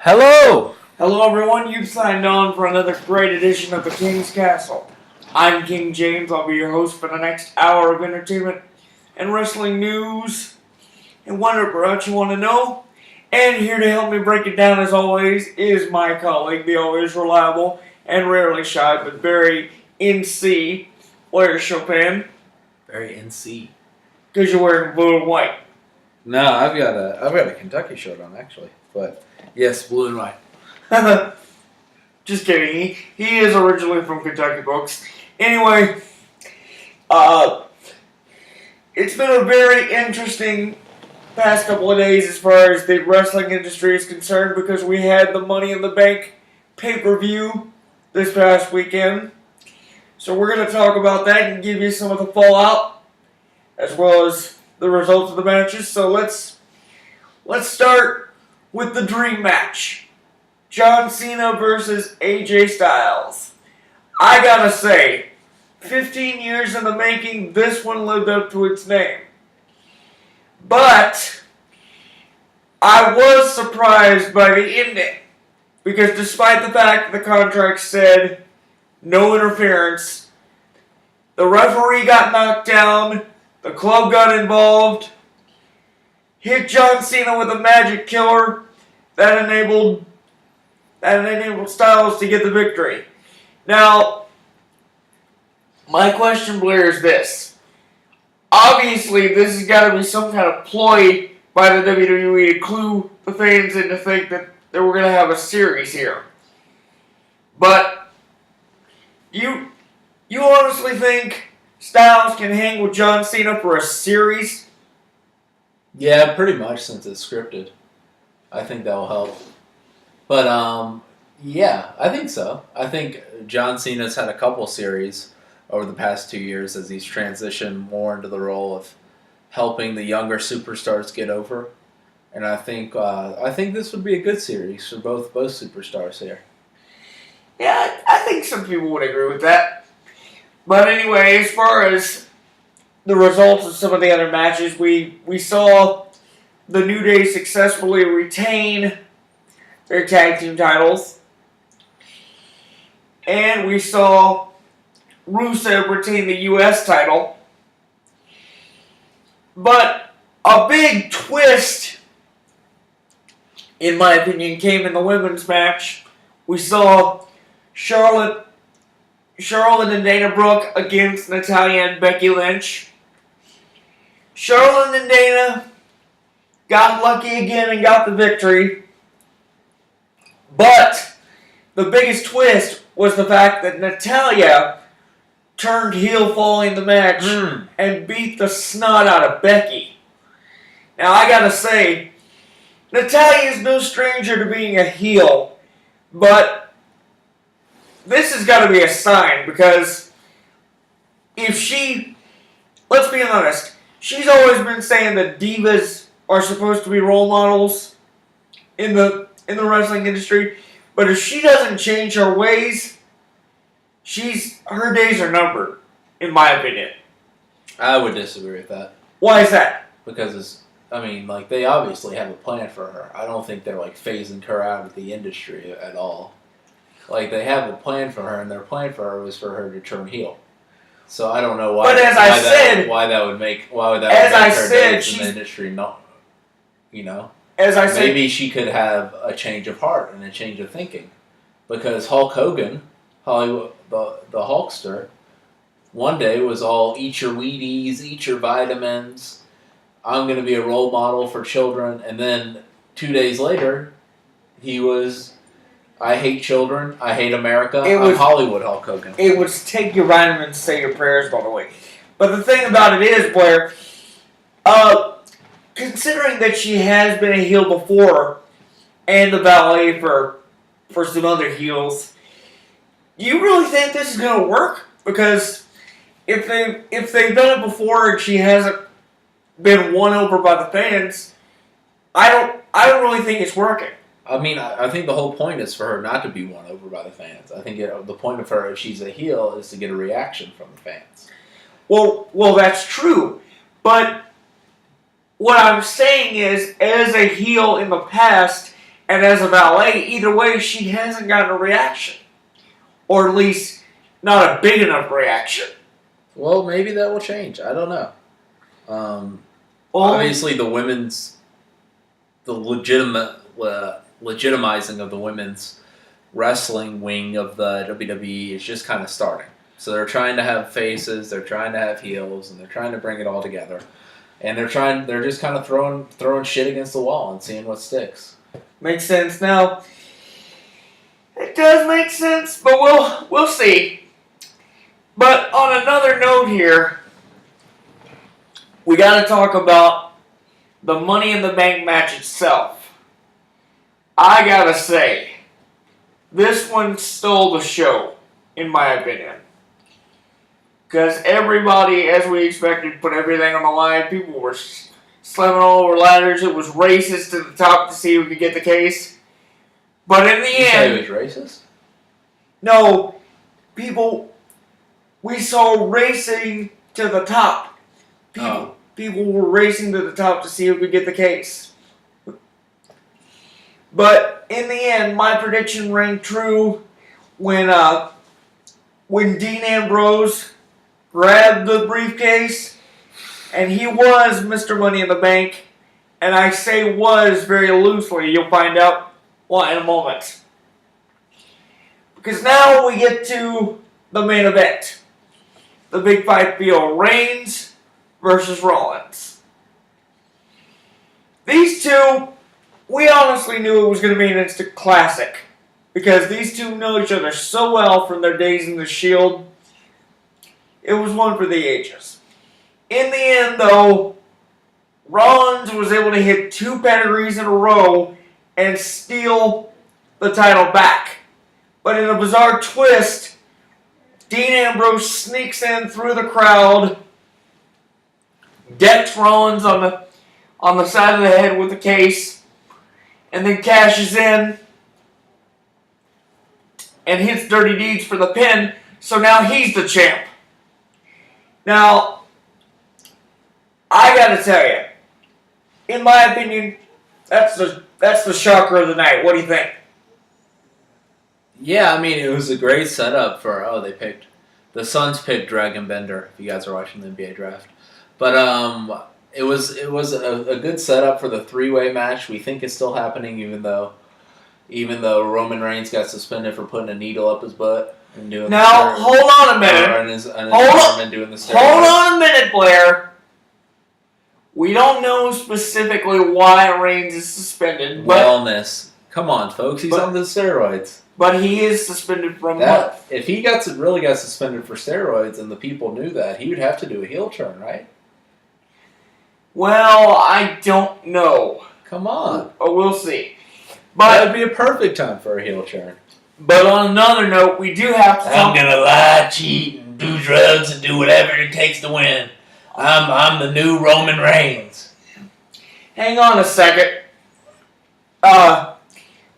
Hello! Hello everyone, you've signed on for another great edition of the King's Castle. I'm King James, I'll be your host for the next hour of entertainment and wrestling news and whatever else you want to know. And here to help me break it down as always is my colleague, the always reliable and rarely shy but very NC, Larry Chopin. Very NC. Because you're wearing blue and white. No, I've got a Kentucky shirt on actually, but yes, blue and white. Just kidding. He is originally from Kentucky, folks. Anyway, it's been a very interesting past couple of days as far as the wrestling industry is concerned because we had the Money in the Bank pay-per-view this past weekend. So we're going to talk about that and give you some of the fallout as well as the results of the matches. So let's start with the dream match. John Cena versus AJ Styles. I gotta say, 15 years in the making, this one lived up to its name. But I was surprised by the ending. Because despite the fact that the contract said no interference, the referee got knocked down, the club got involved, hit John Cena with a magic killer that enabled Styles to get the victory. Now, my question, Blair, is this. Obviously, this has got to be some kind of ploy by the WWE to clue the fans in to think that we're going to have a series here. But, you honestly think Styles can hang with John Cena for a series? Yeah, pretty much since it's scripted. I think that will help. But, yeah, I think so. I think John Cena's had a couple series over the past 2 years as he's transitioned more into the role of helping the younger superstars get over. And I think this would be a good series for both superstars here. Yeah, I think some people would agree with that. But anyway, as far as the results of some of the other matches, we saw the New Day successfully retain their tag team titles. And we saw Rusev retain the U.S. title. But a big twist, in my opinion, came in the women's match. We saw Charlotte and Dana Brooke against Natalya and Becky Lynch. Charlotte and Dana got lucky again and got the victory. But the biggest twist was the fact that Natalya turned heel following the match and beat the snot out of Becky. Now, I gotta say, Natalya is no stranger to being a heel, but this has got to be a sign because let's be honest, she's always been saying that divas are supposed to be role models in the wrestling industry, but if she doesn't change her ways, her days are numbered, in my opinion. I would disagree with that. Why is that? Because they obviously have a plan for her. I don't think they're phasing her out of the industry at all. They have a plan for her, and their plan for her was for her to turn heel. So I don't know why. But why would that make her days in the industry not? As I said, maybe she could have a change of heart and a change of thinking, because Hulk Hogan, Hollywood, the Hulkster, one day was all eat your Wheaties, eat your vitamins. I'm going to be a role model for children, and then 2 days later, he was, I hate children, I hate America, I'm Hollywood Hulk Hogan. It was take your vitamins, say your prayers, by the way. But the thing about it is, Blair, considering that she has been a heel before and the valet for some other heels, do you really think this is going to work? Because if they've done it before and she hasn't been won over by the fans, I don't really think it's working. I think the whole point is for her not to be won over by the fans. I think the point of her, if she's a heel, is to get a reaction from the fans. Well, that's true. But what I'm saying is, as a heel in the past, And as a valet, either way, she hasn't gotten a reaction. Or at least, not a big enough reaction. Well, maybe that will change. I don't know. Obviously, the legitimizing of the women's wrestling wing of the WWE is just kind of starting. So they're trying to have faces, they're trying to have heels, and they're trying to bring it all together. And they're just kind of throwing shit against the wall and seeing what sticks. Makes sense. Now, it does make sense, but we'll see. But on another note here, we got to talk about the Money in the Bank match itself. I gotta say, this one stole the show, in my opinion. Because everybody, as we expected, put everything on the line. People were slamming all over ladders. It was racist to the top to see who could get the case. But in the end... You say it was racist? No, people... We saw racing to the top. People were racing to the top to see who could get the case. But in the end, my prediction rang true when Dean Ambrose grabbed the briefcase, and he was Mr. Money in the Bank. And I say was very loosely. You'll find out why in a moment. Because now we get to the main event. The big fight deal, Reigns versus Rollins. These two, we honestly knew it was going to be an instant classic. Because these two know each other so well from their days in the Shield. It was one for the ages. In the end, though, Rollins was able to hit 2 pedigrees in a row and steal the title back. But in a bizarre twist, Dean Ambrose sneaks in through the crowd, decks Rollins on the side of the head with the case, and then cashes in and hits Dirty Deeds for the pin, so now he's the champ. Now, I gotta tell you, in my opinion, that's the shocker of the night. What do you think? Yeah, I mean, it was a great setup for, the Suns picked Dragon Bender, if you guys are watching the NBA draft. But it was a good setup for the 3-way match. We think it's still happening, even though Roman Reigns got suspended for putting a needle up his butt and doing now, hold on a minute. Hold on a minute, Blair. We don't know specifically why Reigns is suspended. Wellness. Come on, folks. He's on the steroids. But he is suspended for a month. If he really got suspended for steroids and the people knew that, he would have to do a heel turn, right? Well, I don't know. Come on. Oh, we'll see. But that would be a perfect time for a heel turn. But on another note, we do have to I'm gonna lie, cheat, and do drugs and do whatever it takes to win. I'm the new Roman Reigns. Hang on a second.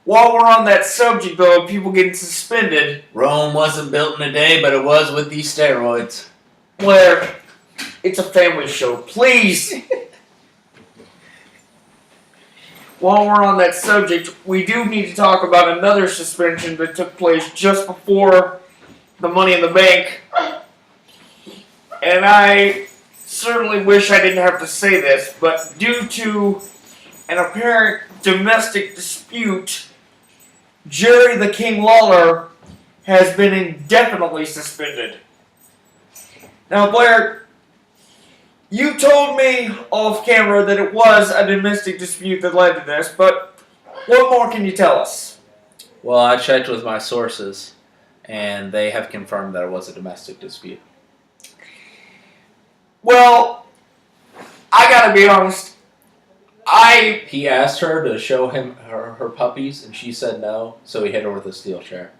While we're on that subject, though, of people getting suspended, Rome wasn't built in a day, but it was with these steroids. Blair, it's a family show. Please. While we're on that subject, we do need to talk about another suspension that took place just before the Money in the Bank. And I certainly wish I didn't have to say this, but due to an apparent domestic dispute, Jerry the King Lawler has been indefinitely suspended. Now, Blair, you told me off camera that it was a domestic dispute that led to this, but what more can you tell us? Well, I checked with my sources, and they have confirmed that it was a domestic dispute. Well, I gotta be honest. He asked her to show him her puppies, and she said no, so he hit her with a steel chair.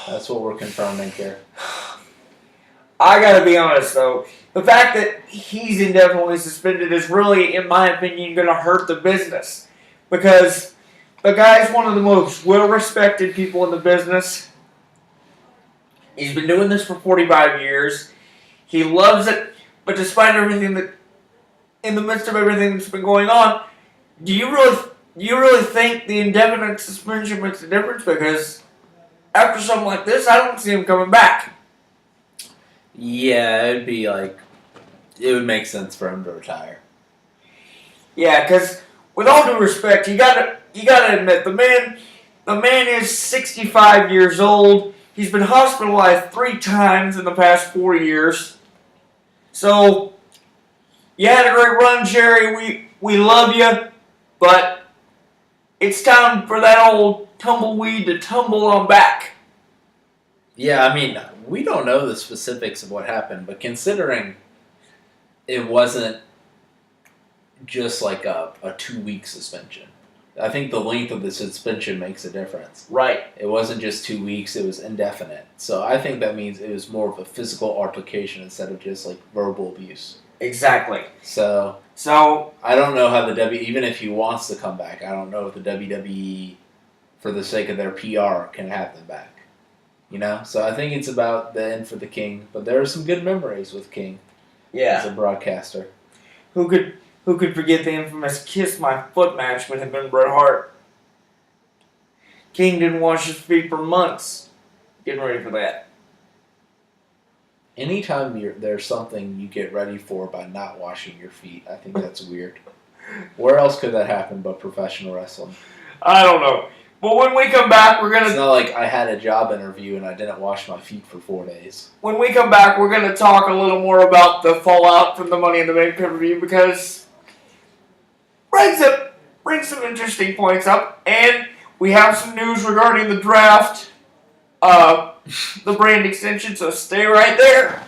That's what we're confirming here. I gotta be honest, though. The fact that he's indefinitely suspended is really, in my opinion, gonna hurt the business. Because the guy's one of the most well-respected people in the business. He's been doing this for 45 years. He loves it, but despite everything that, in the midst of everything that's been going on, do you you really think the indefinite suspension makes a difference? Because after something like this, I don't see him coming back. Yeah, it'd be like it would make sense for him to retire. Yeah, because with all due respect, you gotta admit the man is 65 years old. He's been hospitalized 3 times in the past 4 years. So you had a great run, Jerry. We love you, but it's time for that old tumbleweed to tumble on back. Yeah, I mean, we don't know the specifics of what happened, but considering it wasn't just like a 2-week suspension, I think the length of the suspension makes a difference. Right. It wasn't just 2 weeks, it was indefinite. So I think that means it was more of a physical altercation instead of just like verbal abuse. Exactly. So I don't know how even if he wants to come back, I don't know if the WWE, for the sake of their PR, can have them back. So I think it's about the end for the King, but there are some good memories with King as a broadcaster. Who could forget the infamous "Kiss My Foot" match with him and Bret Hart? King didn't wash his feet for months, getting ready for that. Anytime there's something you get ready for by not washing your feet, I think that's weird. Where else could that happen but professional wrestling? I don't know. But when we come back, we're It's gonna. not like I had a job interview and I didn't wash my feet for 4 days. When we come back, we're gonna talk a little more about the fallout from the Money in the Bank pay-per-view because brings some interesting points up, and we have some news regarding the draft, the brand extension. So stay right there.